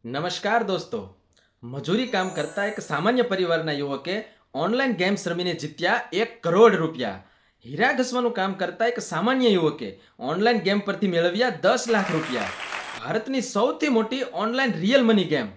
નમસ્કાર દોસ્તો. મજૂરી કામ કરતા એક સામાન્ય પરિવારના યુવકે ઓનલાઈન ગેમ્સ રમીને જીત્યા 1 કરોડ રૂપિયા. હીરા ઘસવાનું કામ કરતા એક સામાન્ય યુવકે ઓનલાઈન ગેમ પરથી મેળવ્યા 10 લાખ રૂપિયા. ભારતની સૌથી મોટી online real money game.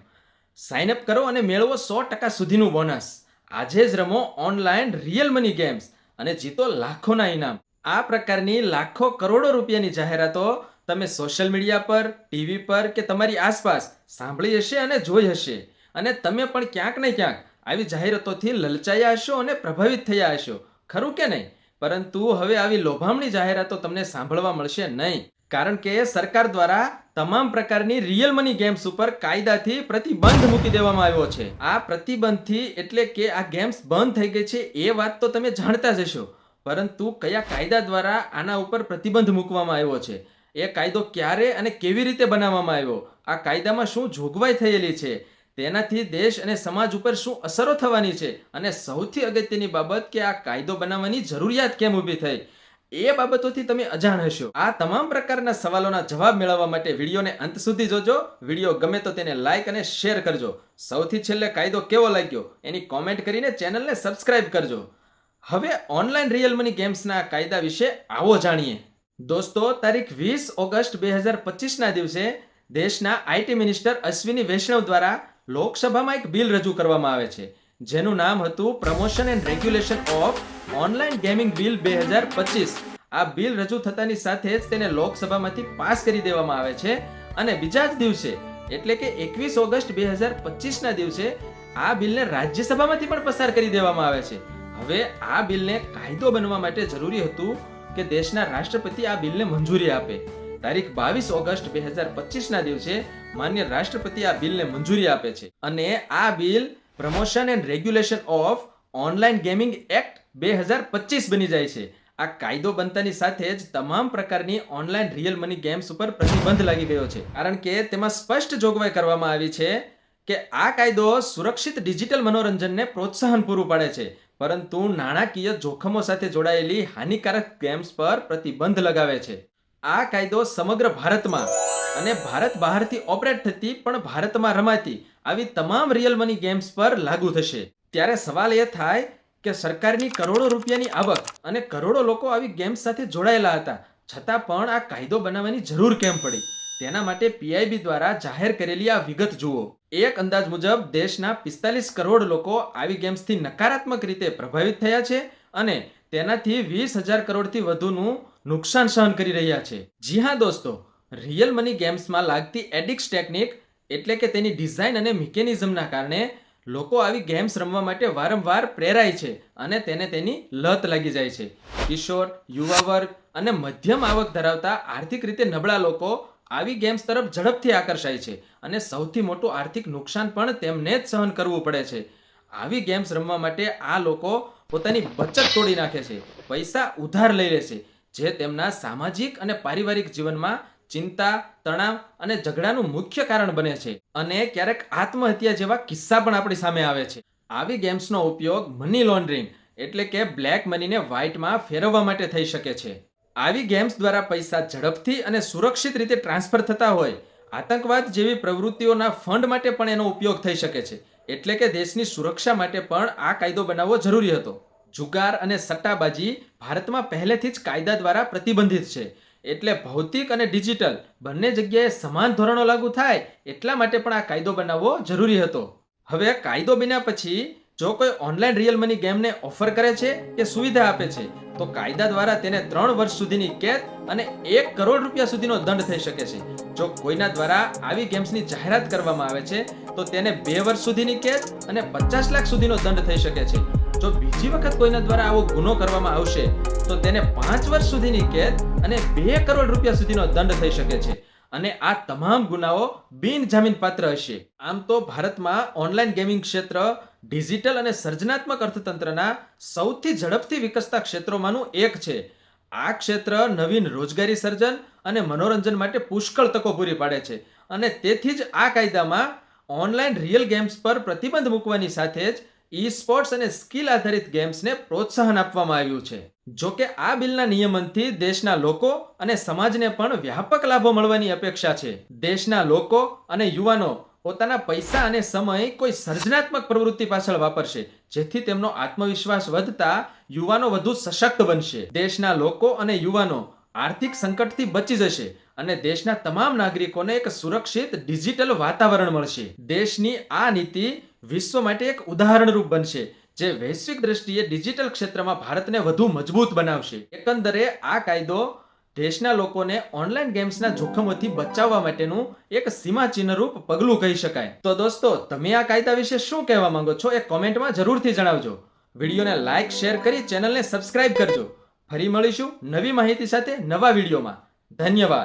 Sign up કરો અને મેળવો 100% સુધીનું બોનસ. આજે જ રમો ઓનલાઈન રિયલ મની ગેમ્સ અને જીતો લાખોના ઇનામ. આ પ્રકારની લાખો કરોડો રૂપિયાની જાહેરાતો તમે સોશિયલ મીડિયા પર, ટીવી પર કે તમારી આસપાસ સાંભળી હશે અને જોઈ હશે. અને તમે પણ ક્યાંક ને ક્યાંક આવી જાહેરાતોથી લલચાયા હશો અને પ્રભાવિત થયા હશો, ખરું કે નહીં? પરંતુ હવે આવી લોભામણી જાહેરાતો તમને સાંભળવા મળશે નહીં, કારણ કે સરકાર દ્વારા તમામ પ્રકારની રિયલ મની ગેમ્સ ઉપર કાયદાથી પ્રતિબંધ મૂકી દેવામાં આવ્યો છે. આ પ્રતિબંધથી એટલે કે આ ગેમ્સ બંધ થઈ ગઈ છે એ વાત તો તમે જાણતા જ હશો, પરંતુ કયા કાયદા દ્વારા આના ઉપર પ્રતિબંધ મૂકવામાં આવ્યો છે, એ કાયદો ક્યારે અને કેવી રીતે બનાવવામાં આવ્યો, આ કાયદામાં શું જોગવાઈ થયેલી છે, તેનાથી દેશ અને સમાજ ઉપર શું અસરો થવાની છે, અને સૌથી અગત્યની બાબત કે આ કાયદો બનાવવાની જરૂરિયાત કેમ ઊભી થઈ, એ બાબતોથી તમે અજાણ હશો. આ તમામ પ્રકારના સવાલોના જવાબ મેળવવા માટે વિડીયોને અંત સુધી જોજો. વિડીયો ગમે તો તેને લાઈક અને શેર કરજો. સૌથી છેલ્લે કાયદો કેવો લાગ્યો એની કોમેન્ટ કરીને ચેનલને સબસ્ક્રાઇબ કરજો. હવે ઓનલાઈન રિયલ મની ગેમ્સના કાયદા વિશે આવો જાણીએ. દોસ્તો, તારીખ 20 ઓગસ્ટ 2025ના દિવસે દેશના આઈટી મિનિસ્ટર અશ્વિની વૈષ્ણવ દ્વારા લોકસભામાં એક બિલ રજૂ કરવામાં આવે છે, જેનું નામ હતું promotion and regulation of online gaming bill 2025. આ બિલ રજૂ થતાની સાથે જ તેને લોકસભામાંથી પાસ કરી દેવામાં આવે છે અને બીજા જ દિવસે એટલે કે 21 ઓગસ્ટ 2025ના દિવસે આ બિલને રાજ્યસભામાંથી પણ પસાર કરી દેવામાં આવે છે. હવે આ બિલને કાયદો બનવા માટે જરૂરી હતું કે દેશના રાષ્ટ્રપતિ આ બિલને મંજૂરી આપે. તારીખ 22 ઓગસ્ટ 2025ના દિવસે માન્ય રાષ્ટ્રપતિ આ બિલને મંજૂરી આપે છે અને આ bill promotion and regulation of online gaming act 2025 બની જાય છે. આ કાયદો બનતાની સાથે જ તમામ પ્રકારની ઓનલાઈન રિયલ મની ગેમ્સ ઉપર પ્રતિબંધ લાગી ગયો છે, કારણ કે તેમાં સ્પષ્ટ જોગવાઈ કરવામાં આવી છે કે આ કાયદો સુરક્ષિત ડિજિટલ મનોરંજનને પ્રોત્સાહન પૂરું પાડે છે, પરંતુ નાણાકીય જોખમો સાથે જોડાયેલી હાનિકારક ગેમ્સ પર પ્રતિબંધ લગાવે છે. આ કાયદો સમગ્ર ભારતમાં અને ભારત બહારથી ઓપરેટ થતી પણ ભારતમાં રમાતી આવી તમામ રિયલ મની ગેમ્સ પર લાગુ થશે. ત્યારે સવાલ એ થાય કે સરકારની કરોડો રૂપિયાની આવક અને કરોડો લોકો આવી ગેમ્સ સાથે જોડાયેલા હતા, છતાં પણ આ કાયદો બનાવવાની જરૂર કેમ પડી? તેના માટે પીઆઈબી દ્વારા જાહેર કરેલી આ વિગત જુઓ. એક અંદાજ મુજબ દેશના 45 કરોડ લોકો આવી ગેમ્સથી નકારાત્મક રીતે પ્રભાવિત થયા છે અને તેનાથી 20,000 કરોડથી વધુનું નુકસાન સહન કરી રહ્યા છે. જી હા દોસ્તો, રિયલ મની ગેમ્સમાં લાગતી એડિક્સ ટેકનિક એટલે કે તેની ડિઝાઇન અને મિકેનિઝમના કારણે લોકો આવી ગેમ્સ રમવા માટે વારંવાર પ્રેરાય છે અને તેને તેની લત લાગી જાય છે. કિશોર, યુવા વર્ગ અને મધ્યમ આવક ધરાવતા આર્થિક રીતે નબળા લોકો આવી ગેમ્સ તરફ ઝડપથી આકર્ષાય છે અને સૌથી મોટું આર્થિક નુકસાન પણ તેમને જ સહન કરવું પડે છે. આવી ગેમ્સ રમવા માટે આ લોકો પોતાની બચત તોડી નાખે છે, પૈસા ઉધાર લઈ લે છે, જે તેમના સામાજિક અને પારિવારિક જીવનમાં ચિંતા, તણાવ અને ઝઘડાનું મુખ્ય કારણ બને છે અને ક્યારેક આત્મહત્યા જેવા કિસ્સા પણ આપણી સામે આવે છે. આવી ગેમ્સનો ઉપયોગ મની લોન્ડરિંગ એટલે કે બ્લેક મનીને વ્હાઇટમાં ફેરવવા માટે થઈ શકે છે. આવી ગેમ્સ દ્વારા પૈસા ઝડપથી અને સુરક્ષિત રીતે ટ્રાન્સફર થતા હોય, આતંકવાદ જેવી પ્રવૃત્તિઓના ફંડ માટે પણ એનો ઉપયોગ થઈ શકે છે. એટલે કે દેશની સુરક્ષા માટે પણ આ કાયદો બનાવવો જરૂરી હતો. જુગાર અને સટ્ટાબાજી ભારતમાં પહેલેથી જ કાયદા દ્વારા પ્રતિબંધિત છે, એટલે ભૌતિક અને ડિજિટલ બંને જગ્યાએ સમાન ધોરણો લાગુ થાય એટલા માટે પણ આ કાયદો બનાવવો જરૂરી હતો. હવે કાયદો બન્યા પછી જો કોઈ ઓનલાઈન રિયલ મની ગેમને ઓફર કરે છે કે સુવિધા આપે છે તો કાયદા દ્વારા તેને 3 વર્ષ સુધીની કેદ અને 1 કરોડ રૂપિયા સુધીનો દંડ થઈ શકે છે. જો કોઈના દ્વારા આવી ગેમ્સની જાહેરાત કરવામાં આવે છે તો તેને 2 વર્ષ સુધીની કેદ અને 50 લાખ સુધીનો દંડ થઈ શકે છે. જો બીજી વખત કોઈના દ્વારા આવો ગુનો કરવામાં આવશે તો તેને 5 વર્ષ સુધીની કેદ અને 2 કરોડ રૂપિયા સુધીનો દંડ થઈ શકે છે અને આ તમામ ગુનાઓ બિનજામીનપાત્ર હશે. આમ તો ભારતમાં ઓનલાઈન ગેમિંગ ક્ષેત્ર ડિજિટલ અને સર્જનાત્મક અર્થતંત્રના સૌથી ઝડપથી વિકસતા ક્ષેત્રોમાંનું એક છે. આ ક્ષેત્ર નવીન રોજગારી સર્જન અને મનોરંજન માટે પુષ્કળ તકો પૂરી પાડે છે અને તેથી જ આ કાયદામાં ઓનલાઈન રિયલ ગેમ્સ પર પ્રતિબંધ મૂકવાની સાથે જ ઈ સ્પોર્ટ્સ અને સ્કિલ આધારિત ગેમ્સને પ્રોત્સાહન આપવામાં આવ્યું છે. જો કે આ બિલના નિયમનથી દેશના લોકો અને સમાજને પણ વ્યાપક લાભો મળવાની અપેક્ષા છે. દેશના લોકો અને યુવાનો પોતાના પૈસા અને સમય કોઈ સર્જનાત્મક પ્રવૃત્તિ પાછળ વાપરશે, જેથી તેમનો આત્મવિશ્વાસ વધતા યુવાનો વધુ સશક્ત બનશે. દેશના લોકો અને યુવાનો આર્થિક સંકટથી બચી જશે અને દેશના તમામ નાગરિકોને એક સુરક્ષિત ડિજિટલ વાતાવરણ મળશે. દેશની આ નીતિ વિશ્વ માટે એક ઉદાહરણરૂપ બનશે, જે વૈશ્વિક દ્રષ્ટિએ ડિજિટલ ક્ષેત્રમાં ભારતને વધુ મજબૂત બનાવશે. એકંદરે આ કાયદો દેશના લોકોને ઓનલાઈન ગેમ્સના જોખમોથી બચાવવા માટેનું એક સીમાચિહ્નરૂપ પગલું કહી શકાય. તો દોસ્તો, તમે આ કાયદા વિશે શું કહેવા માંગો છો એ કોમેન્ટમાં જરૂરથી જણાવજો. વિડીયોને લાઈક શેર કરી ચેનલને સબસ્ક્રાઇબ કરજો. ફરી મળીશું નવી માહિતી સાથે નવા વિડીયોમાં. ધન્યવાદ.